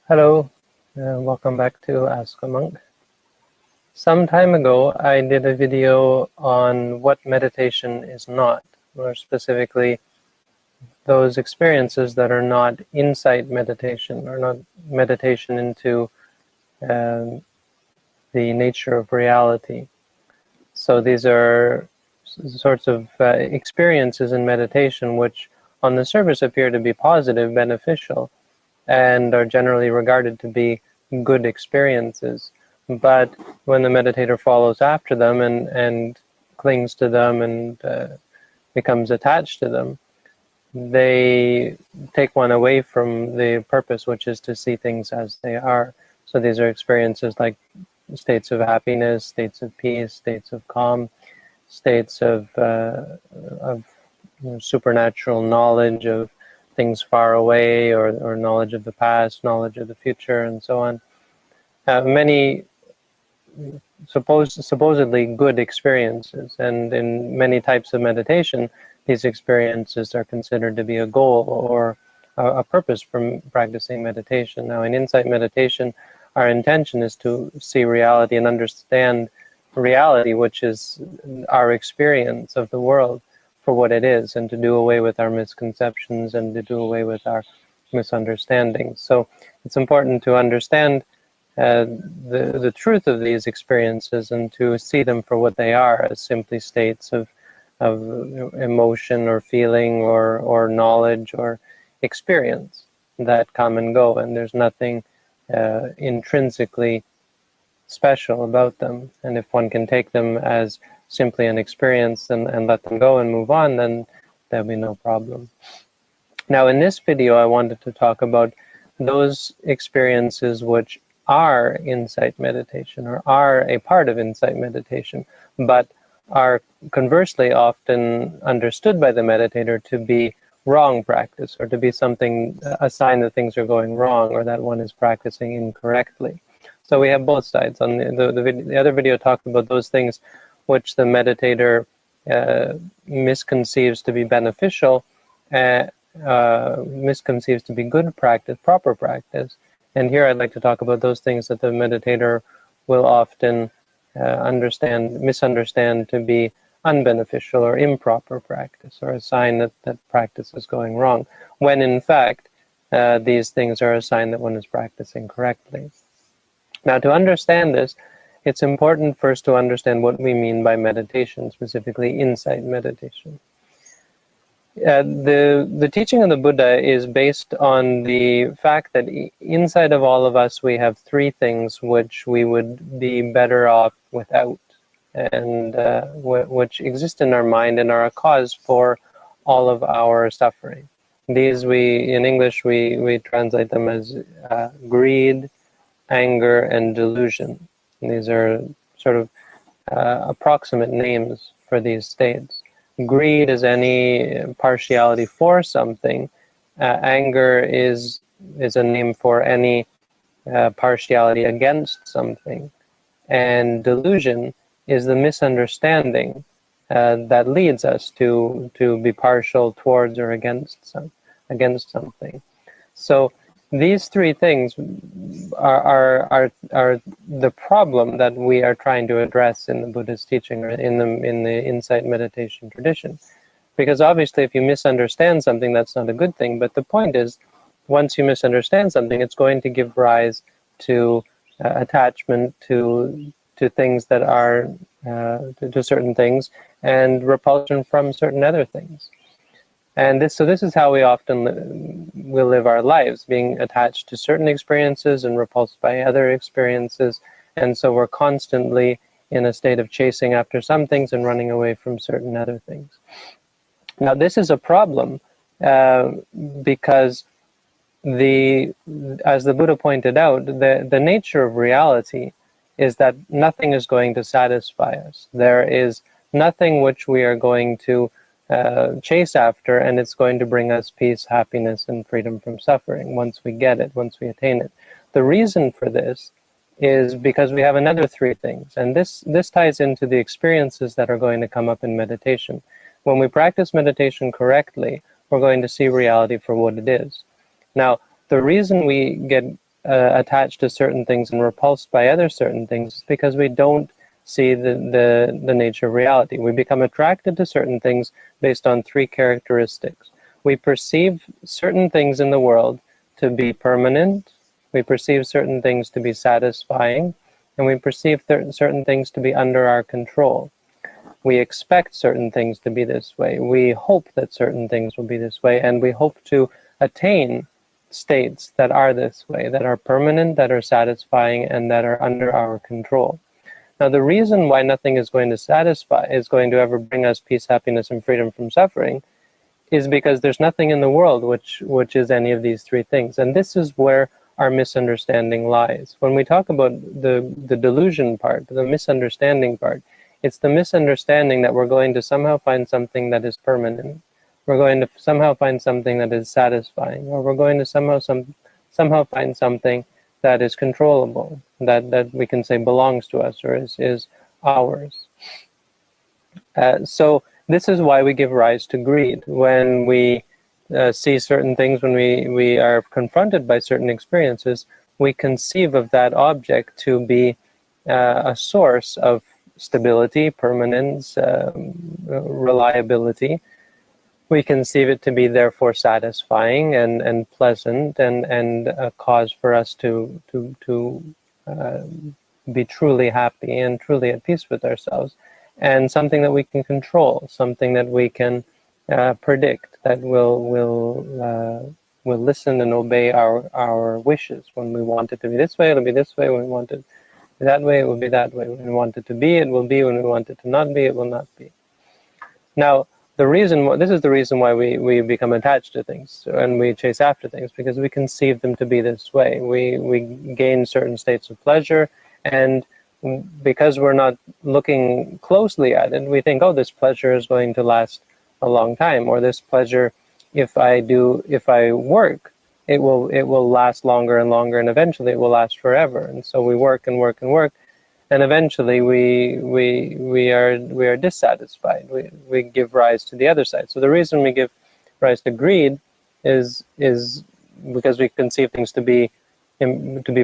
Hello, welcome back to Ask a Monk. Some time ago, I did a video on what meditation is not, more specifically, those experiences that are not insight meditation, or not meditation into the nature of reality. So these are sorts of experiences in meditation which on the surface appear to be positive, beneficial, and are generally regarded to be good experiences. But when the meditator follows after them and clings to them and becomes attached to them, they take one away from the purpose, which is to see things as they are. So these are experiences like states of happiness, states of peace, states of calm, states of supernatural knowledge of things far away, or knowledge of the past, knowledge of the future, and so on. Many supposedly good experiences, and in many types of meditation, these experiences are considered to be a goal or a purpose for practicing meditation. Now, in insight meditation, our intention is to see reality and understand reality, which is our experience of the world, for what it is, and to do away with our misconceptions and to do away with our misunderstandings. So it's important to understand the truth of these experiences and to see them for what they are, as simply states of emotion or feeling or knowledge or experience that come and go, and there's nothing intrinsically special about them. And if one can take them as simply an experience and let them go and move on, then there'll be no problem. Now, in this video, I wanted to talk about those experiences which are insight meditation, or are a part of insight meditation, but are conversely often understood by the meditator to be wrong practice, or to be something, a sign that things are going wrong, or that one is practicing incorrectly. So we have both sides. On the other video talked about those things which the meditator misconceives to be beneficial, misconceives to be good practice, proper practice. And here I'd like to talk about those things that the meditator will often misunderstand to be unbeneficial or improper practice, or a sign that practice is going wrong, when in fact these things are a sign that one is practicing correctly. Now, to understand this, it's important first to understand what we mean by meditation, specifically insight meditation. The teaching of the Buddha is based on the fact that inside of all of us we have three things which we would be better off without, and which exist in our mind and are a cause for all of our suffering. These in English we translate them as greed, anger, and delusion. And these are sort of approximate names for these states. Greed is any partiality for something. Anger is a name for any partiality against something. And delusion is the misunderstanding that leads us to be partial towards or against something. So these three things are the problem that we are trying to address in the Buddha's teaching, or in the insight meditation tradition. Because obviously if you misunderstand something, that's not a good thing. But the point is, once you misunderstand something, it's going to give rise to attachment to things that are to certain things, and repulsion from certain other things. And this is how we often will live our lives, being attached to certain experiences and repulsed by other experiences. And so we're constantly in a state of chasing after some things and running away from certain other things. Now, this is a problem because as the Buddha pointed out, the nature of reality is that nothing is going to satisfy us. There is nothing which we are going to chase after, and it's going to bring us peace, happiness, and freedom from suffering once we get it, once we attain it. The reason for this is because we have another three things, and this ties into the experiences that are going to come up in meditation. When we practice meditation correctly, we're going to see reality for what it is. Now, the reason we get attached to certain things and repulsed by other certain things is because we don't see the nature of reality. We become attracted to certain things based on three characteristics. We perceive certain things in the world to be permanent, we perceive certain things to be satisfying, and we perceive certain things to be under our control. We expect certain things to be this way. We hope that certain things will be this way, and we hope to attain states that are this way, that are permanent, that are satisfying, and that are under our control. Now, the reason why nothing is going to satisfy, is going to ever bring us peace, happiness, and freedom from suffering, is because there's nothing in the world which is any of these three things. And this is where our misunderstanding lies. When we talk about the delusion part, the misunderstanding part, it's the misunderstanding that we're going to somehow find something that is permanent. We're going to somehow find something that is satisfying, or we're going to somehow find something that is controllable, that we can say belongs to us or is ours. So this is why we give rise to greed. When we see certain things, when we are confronted by certain experiences, we conceive of that object to be a source of stability, permanence, reliability. We conceive it to be therefore satisfying and pleasant and a cause for us to be truly happy and truly at peace with ourselves, and something that we can control, something that we can predict, that will listen and obey our wishes. When we want it to be this way, it'll be this way. When we want it that way, it will be that way. When we want it to be, it will be. When we want it to not be, it will not be. Now, this is the reason why we become attached to things and we chase after things, because we conceive them to be this way. We gain certain states of pleasure, and because we're not looking closely at it, we think, oh, this pleasure is going to last a long time, or this pleasure, if I work, it will last longer and longer, and eventually it will last forever. And so we work and work and work, and eventually we are dissatisfied. We give rise to the other side. So the reason we give rise to greed is because we conceive things to be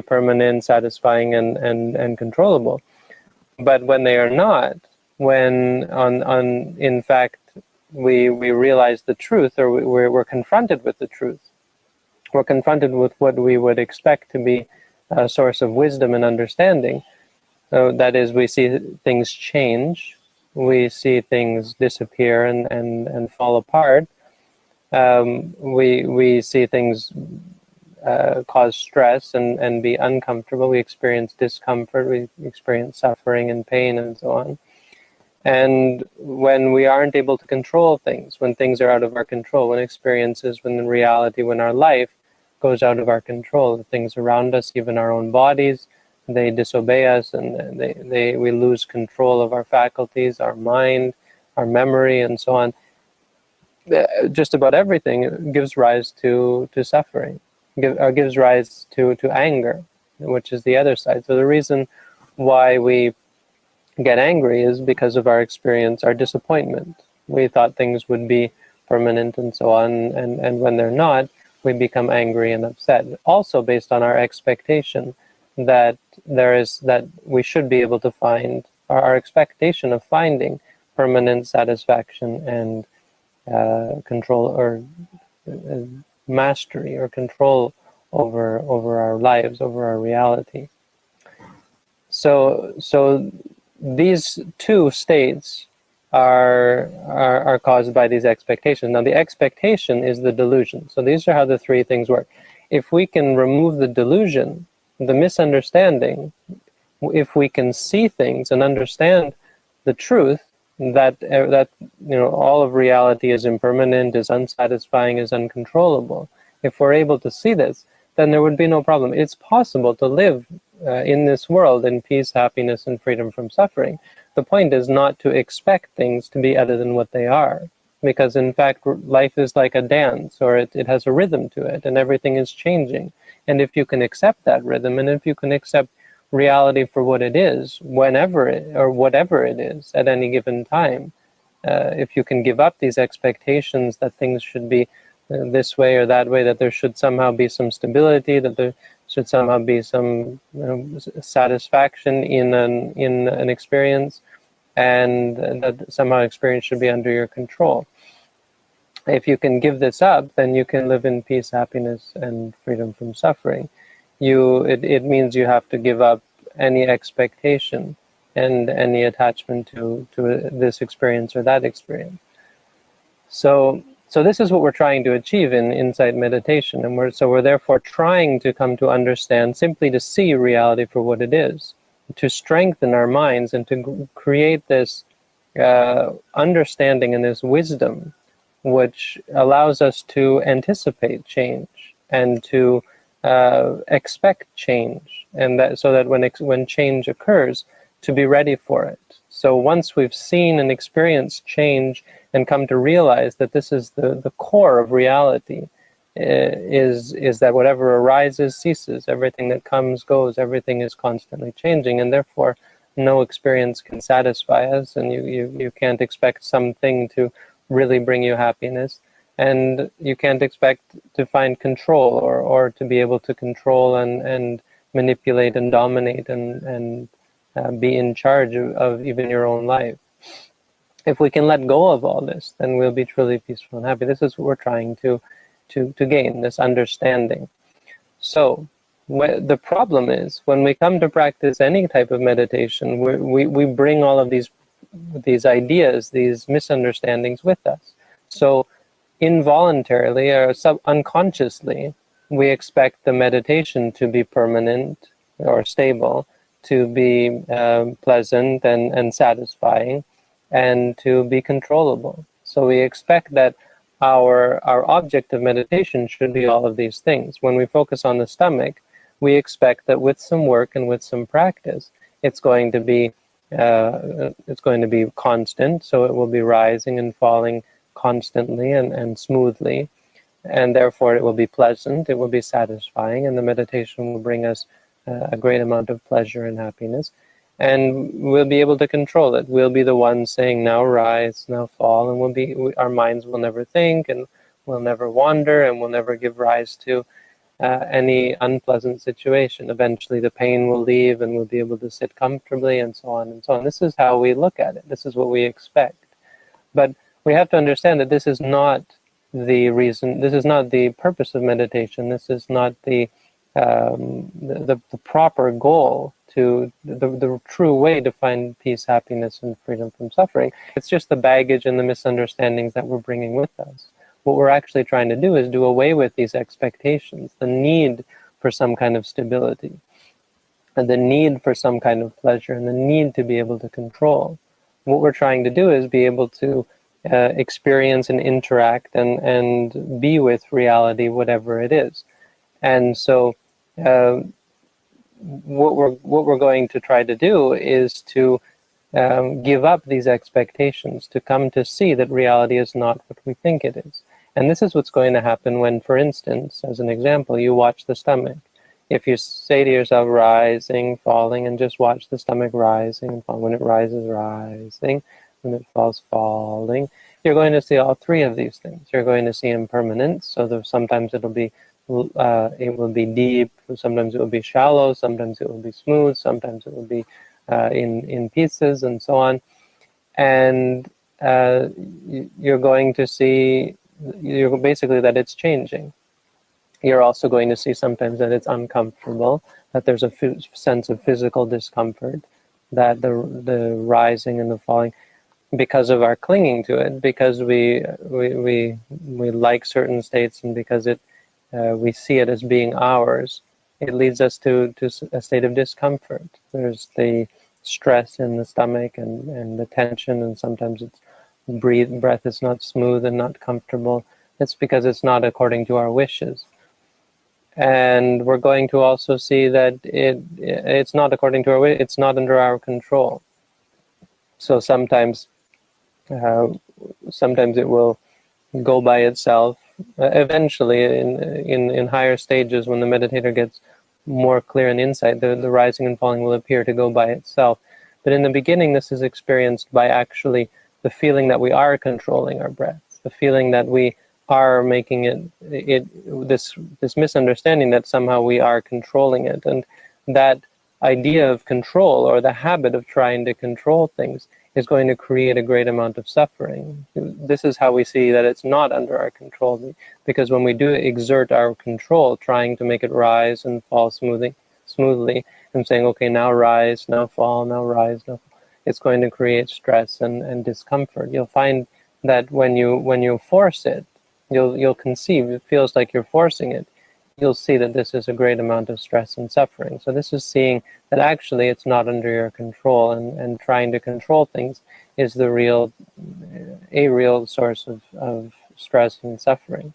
permanent, satisfying, and controllable. But when they are not, when in fact we realize the truth, or we're confronted with the truth, we're confronted with what we would expect to be a source of wisdom and understanding. So that is, we see things change, we see things disappear and fall apart. We see things cause stress and be uncomfortable. We experience discomfort, we experience suffering and pain and so on. And when we aren't able to control things, when things are out of our control, when experiences, when the reality, when our life goes out of our control, the things around us, even our own bodies, they disobey us, and we lose control of our faculties, our mind, our memory, and so on. Just about everything gives rise to suffering, gives rise to anger, which is the other side. So the reason why we get angry is because of our experience, our disappointment. We thought things would be permanent and so on, and when they're not, we become angry and upset. Also based on our expectation that we should be able to find, our expectation of finding permanent satisfaction and control, or mastery or control over our lives, over our reality. So these two states are caused by these expectations. Now, the expectation is the delusion. So these are how the three things work. If we can remove the delusion, the misunderstanding, if we can see things and understand the truth that all of reality is impermanent, is unsatisfying, is uncontrollable, if we're able to see this, then there would be no problem. It's possible to live in this world in peace, happiness, and freedom from suffering. The point is not to expect things to be other than what they are, because in fact life is like a dance, or it has a rhythm to it, and everything is changing. And if you can accept that rhythm, and if you can accept reality for what it is, whatever it is at any given time, if you can give up these expectations that things should be this way or that way, that there should somehow be some stability, that there should somehow be some satisfaction in an experience, and that somehow experience should be under your control. If you can give this up, then you can live in peace, happiness, and freedom from suffering. It means you have to give up any expectation and any attachment to this experience or that experience. So this is what we're trying to achieve in insight meditation, and we're therefore trying to come to understand, simply to see reality for what it is, to strengthen our minds and to create this understanding and this wisdom, which allows us to anticipate change and to expect change, and that so that when change occurs, to be ready for it. So once we've seen and experienced change and come to realize that this is the core of reality, is that whatever arises ceases, everything that comes goes, everything is constantly changing, and therefore no experience can satisfy us, and you can't expect something to really bring you happiness, and you can't expect to find control or to be able to control and manipulate and dominate and be in charge of even your own life. If we can let go of all this, then we'll be truly peaceful and happy. This is what we're trying to gain, this understanding. So the problem is, when we come to practice any type of meditation, we bring all of these ideas, these misunderstandings with us. So involuntarily or unconsciously, we expect the meditation to be permanent or stable, to be pleasant and satisfying, and to be controllable. So we expect that our object of meditation should be all of these things. When we focus on the stomach, we expect that with some work and with some practice, it's going to be constant, so it will be rising and falling constantly and smoothly, and therefore it will be pleasant, it will be satisfying, and the meditation will bring us a great amount of pleasure and happiness, and we'll be able to control it. We'll be the ones saying, now rise, now fall, and our minds will never think, and we'll never wander, and we'll never give rise to any unpleasant situation. Eventually the pain will leave, and we'll be able to sit comfortably, and so on and so on. This is how we look at it. This is what we expect. But we have to understand that this is not the reason, this is not the purpose of meditation, this is not the proper goal, to the true way to find peace, happiness, and freedom from suffering. It's just the baggage and the misunderstandings that we're bringing with us. What we're actually trying to do is do away with these expectations, the need for some kind of stability, and the need for some kind of pleasure, and the need to be able to control. What we're trying to do is be able to experience and interact and be with reality, whatever it is. And so what we're going to try to do is to give up these expectations, to come to see that reality is not what we think it is. And this is what's going to happen when, for instance, as an example, you watch the stomach. If you say to yourself, rising, falling, and just watch the stomach rising and falling, when it rises, rising, when it falls, falling, you're going to see all three of these things. You're going to see impermanence, so sometimes it will be deep, sometimes it will be shallow, sometimes it will be smooth, sometimes it will be in pieces, and so on. And you're going to see basically that it's changing. You're also going to see sometimes that it's uncomfortable, that there's a sense of physical discomfort, that the rising and the falling, because of our clinging to it, because we like certain states, and because we see it as being ours, it leads us to a state of discomfort. There's the stress in the stomach and the tension, and sometimes it's breath is not smooth and not comfortable. It's because it's not according to our wishes. And we're going to also see that it's not according to our wish, it's not under our control. So sometimes it will go by itself. Eventually, in higher stages, when the meditator gets more clear in insight, the rising and falling will appear to go by itself. But in the beginning, this is experienced by actually the feeling that we are controlling our breath, the feeling that we are making this misunderstanding that somehow we are controlling it. And that idea of control, or the habit of trying to control things, is going to create a great amount of suffering. This is how we see that it's not under our control, because when we do exert our control, trying to make it rise and fall smoothly, and saying, okay, now rise, now fall, now rise, now fall, it's going to create stress and discomfort. You'll find that when you force it, you'll conceive, it feels like you're forcing it. You'll see that this is a great amount of stress and suffering. So this is seeing that actually it's not under your control, and trying to control things is a real source of stress and suffering.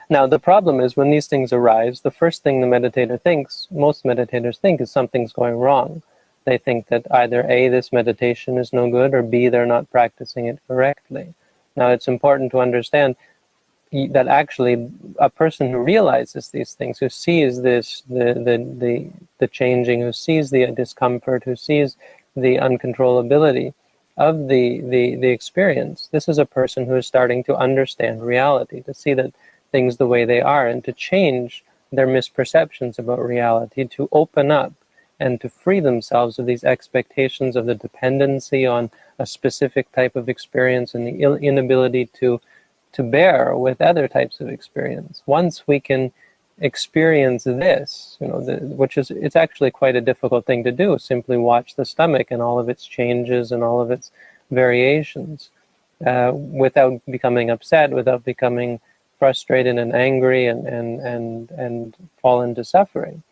Now the problem is, when these things arise, the first thing the meditator thinks, most meditators think, is something's going wrong. They think that either A, this meditation is no good, or B, they're not practicing it correctly. Now it's important to understand that actually a person who realizes these things, who sees this, the changing, who sees the discomfort, who sees the uncontrollability of the experience, this is a person who is starting to understand reality, to see that things the way they are, and to change their misperceptions about reality, to open up and to free themselves of these expectations of the dependency on a specific type of experience, and the inability to bear with other types of experience. Once we can experience this, it's actually quite a difficult thing to do, simply watch the stomach and all of its changes and all of its variations, without becoming upset, without becoming frustrated and angry and fall into suffering.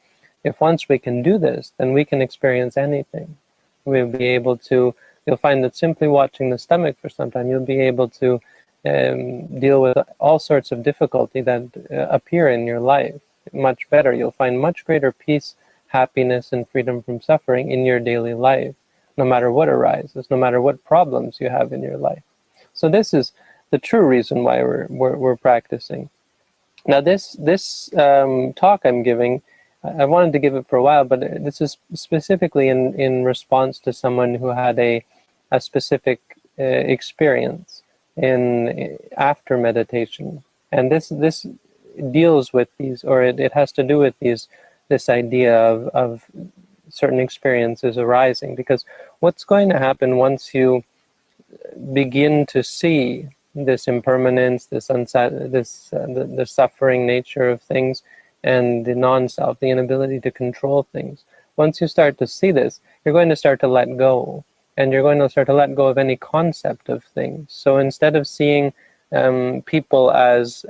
If once we can do this, then we can experience anything. We'll be able to, you'll find that simply watching the stomach for some time, you'll be able to deal with all sorts of difficulty that appear in your life much better. You'll find much greater peace, happiness, and freedom from suffering in your daily life, no matter what arises, no matter what problems you have in your life. So this is the true reason why we're practicing. Now this talk I'm giving, I wanted to give it for a while, but this is specifically in response to someone who had a specific experience after meditation, and this deals with these, or it has to do with this idea of certain experiences arising. Because what's going to happen once you begin to see this impermanence, the suffering nature of things, and the non-self, the inability to control things, once you start to see this, you're going to start to let go. And you're going to start to let go of any concept of things. So instead of seeing people as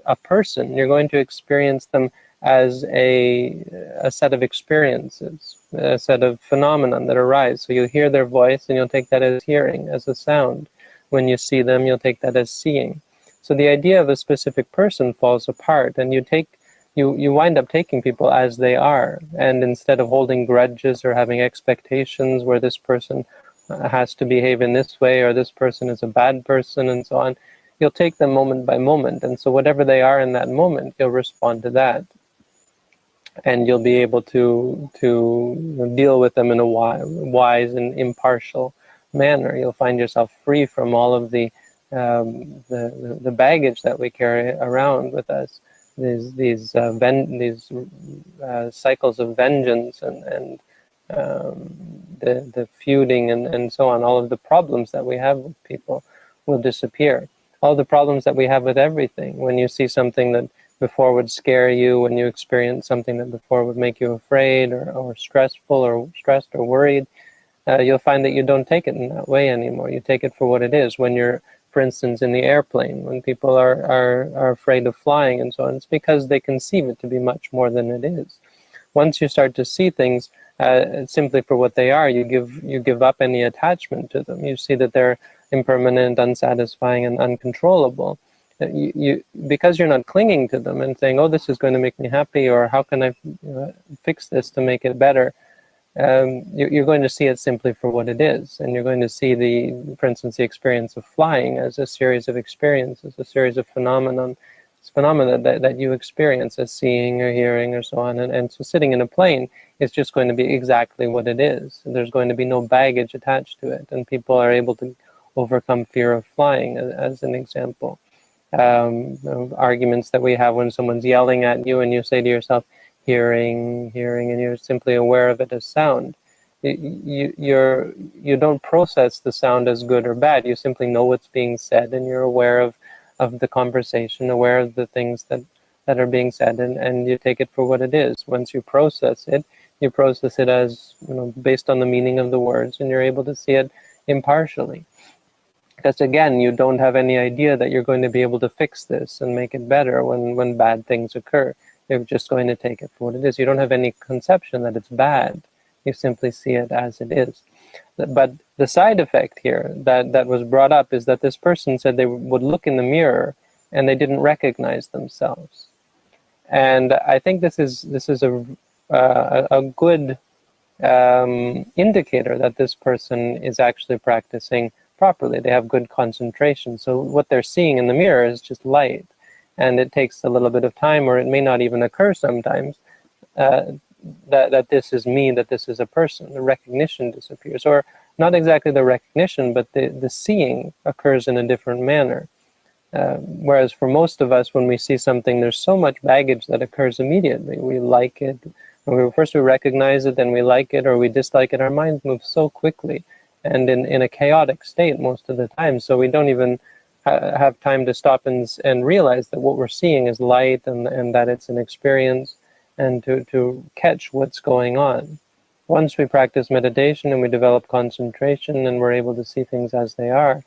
a person, you're going to experience them as a set of experiences, a set of phenomena that arise. So you'll hear their voice, and you'll take that as hearing, as a sound. When you see them, you'll take that as seeing. So the idea of a specific person falls apart, and you wind up taking people as they are, and instead of holding grudges or having expectations where this person has to behave in this way, or this person is a bad person, and so on, you'll take them moment by moment. And so whatever they are in that moment, you'll respond to that, and you'll be able to deal with them in a wise and impartial manner. You'll find yourself free from all of the baggage that we carry around with us. These cycles of vengeance and the feuding and so on. All of the problems that we have with people will disappear. All the problems that we have with everything. When you see something that before would scare you, when you experience something that before would make you afraid or stressful or stressed or worried, you'll find that you don't take it in that way anymore. You take it for what it is. When you're, for instance, in the airplane, when people are afraid of flying and so on, it's because they conceive it to be much more than it is. Once you start to see things simply for what they are, you give up any attachment to them. You see that they're impermanent, unsatisfying, and uncontrollable. Because you're not clinging to them and saying, oh, this is going to make me happy, or how can I fix this to make it better, you're going to see it simply for what it is. And you're going to see for instance, the experience of flying as a series of experiences, a series of phenomena that you experience as seeing or hearing or so on. And so sitting in a plane is just going to be exactly what it is. There's going to be no baggage attached to it. And people are able to overcome fear of flying, as an example. arguments that we have when someone's yelling at you and you say to yourself, hearing, hearing, and you're simply aware of it as sound. You don't process the sound as good or bad. You simply know what's being said, and you're aware of the conversation, aware of the things that are being said, and you take it for what it is. Once you process it as, based on the meaning of the words, and you're able to see it impartially. Because again, you don't have any idea that you're going to be able to fix this and make it better when bad things occur. You're just going to take it for what it is. You don't have any conception that it's bad. You simply see it as it is. But the side effect here that was brought up is that this person said they would look in the mirror and they didn't recognize themselves. And I think this is a good indicator that this person is actually practicing properly. They have good concentration. So what they're seeing in the mirror is just light. And it takes a little bit of time, or it may not even occur sometimes, that this is me, that this is a person. The recognition disappears. Or not exactly the recognition, but the seeing occurs in a different manner. Whereas for most of us, when we see something, there's so much baggage that occurs immediately. We like it. First we recognize it, then we like it, or we dislike it. Our minds move so quickly and in a chaotic state most of the time. So we don't even have time to stop and realize that what we're seeing is light and that it's an experience, and to catch what's going on. Once we practice meditation and we develop concentration and we're able to see things as they are,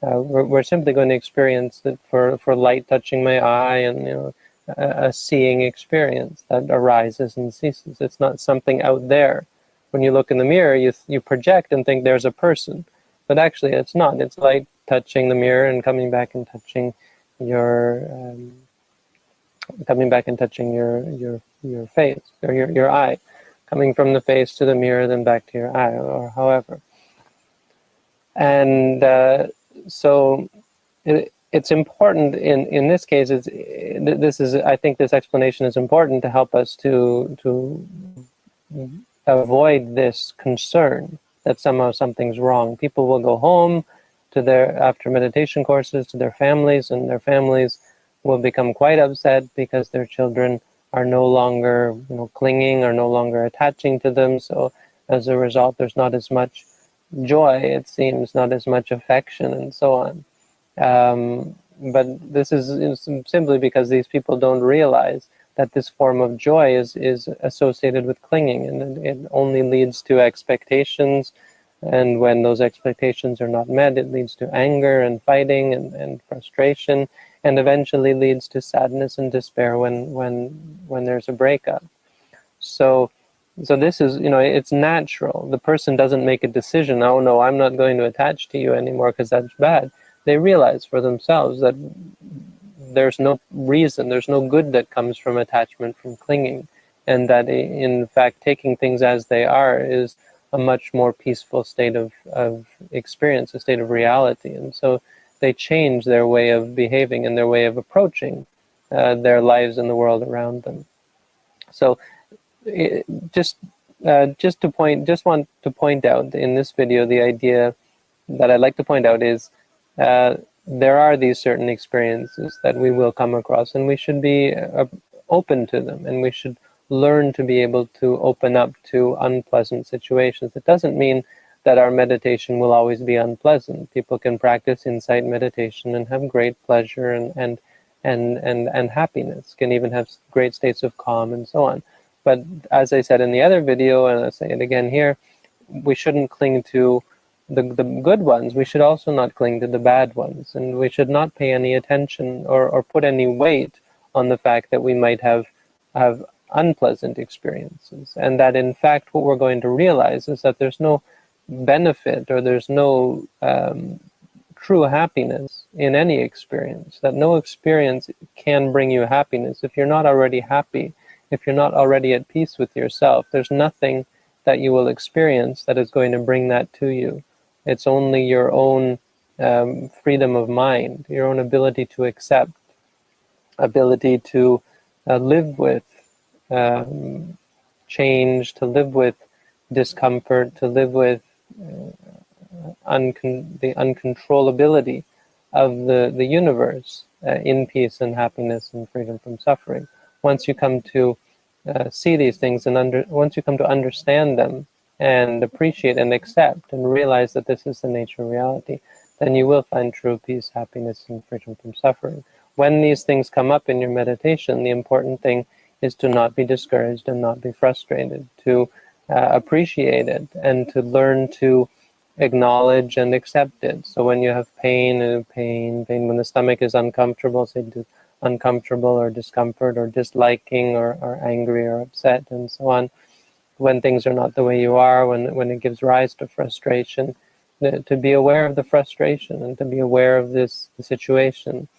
we're simply going to experience it for light touching my eye, and a seeing experience that arises and ceases. It's not something out there. When you look in the mirror, you project and think there's a person, but actually it's not. It's light touching the mirror and coming back and touching your face or your eye, coming from the face to the mirror, then back to your eye, or however. And so it's important in this case. I think this explanation is important to help us to avoid this concern that somehow something's wrong. People will go home after meditation courses to their families, and their families will become quite upset because their children are no longer clinging, or no longer attaching to them. So as a result, there's not as much joy, it seems, not as much affection, and so on. But this is simply because these people don't realize that this form of joy is associated with clinging, and it only leads to expectations, and when those expectations are not met, it leads to anger and fighting and frustration, and eventually leads to sadness and despair when there's a breakup. So this is, it's natural. The person doesn't make a decision, oh no, I'm not going to attach to you anymore because that's bad. They realize for themselves that there's no reason, there's no good that comes from attachment, from clinging, and that in fact taking things as they are is a much more peaceful state of experience, a state of reality. And so they change their way of behaving and their way of approaching their lives and the world around them. So just want to point out in this video, the idea that I'd like to point out is there are these certain experiences that we will come across, and we should be open to them, and we should learn to be able to open up to unpleasant situations. It doesn't mean that our meditation will always be unpleasant. People can practice insight meditation and have great pleasure and happiness, can even have great states of calm and so on. But as I said in the other video, and I'll say it again here, we shouldn't cling to the good ones. We should also not cling to the bad ones, and we should not pay any attention or put any weight on the fact that we might have unpleasant experiences, and that in fact what we're going to realize is that there's no benefit, or there's no true happiness in any experience, that no experience can bring you happiness. If you're not already happy, if you're not already at peace with yourself, there's nothing that you will experience that is going to bring that to you. It's only your own freedom of mind, your own ability to accept, ability to live with change, to live with discomfort, to live with the uncontrollability of the universe, in peace and happiness and freedom from suffering. Once you come to see these things and once you come to understand them and appreciate and accept and realize that this is the nature of reality, then you will find true peace, happiness, and freedom from suffering. When these things come up in your meditation, the important thing is to not be discouraged and not be frustrated, to appreciate it and to learn to acknowledge and accept it. So when you have pain, when the stomach is uncomfortable, say uncomfortable or discomfort or disliking or angry or upset and so on, when things are not the way you are, when it gives rise to frustration, to be aware of the frustration and to be aware of this situation.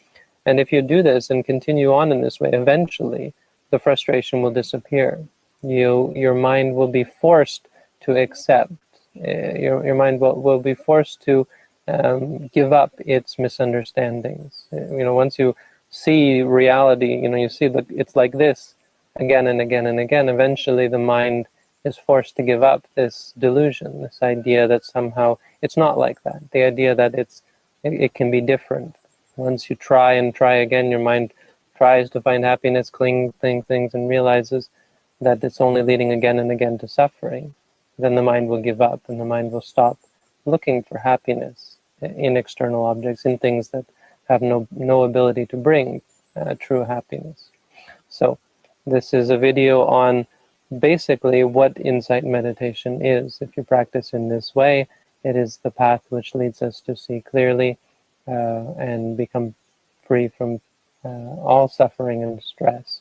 And if you do this and continue on in this way, eventually the frustration will disappear. Your mind will be forced to accept. Your mind will be forced to give up its misunderstandings. Once you see reality, you see that it's like this again and again and again, eventually the mind is forced to give up this delusion, this idea that somehow it's not like that, the idea that it can be different. Once you try and try again, your mind tries to find happiness, things, and realizes that it's only leading again and again to suffering. Then the mind will give up and the mind will stop looking for happiness in external objects, in things that have no ability to bring true happiness. So this is a video on basically what insight meditation is. If you practice in this way, it is the path which leads us to see clearly and become free from all suffering and stress.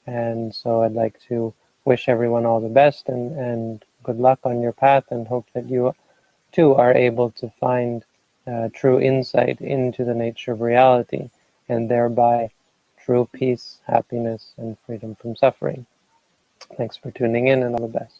And so I'd like to wish everyone all the best and good luck on your path, and hope that you too are able to find true insight into the nature of reality, and thereby true peace, happiness, and freedom from suffering. Thanks for tuning in, and all the best.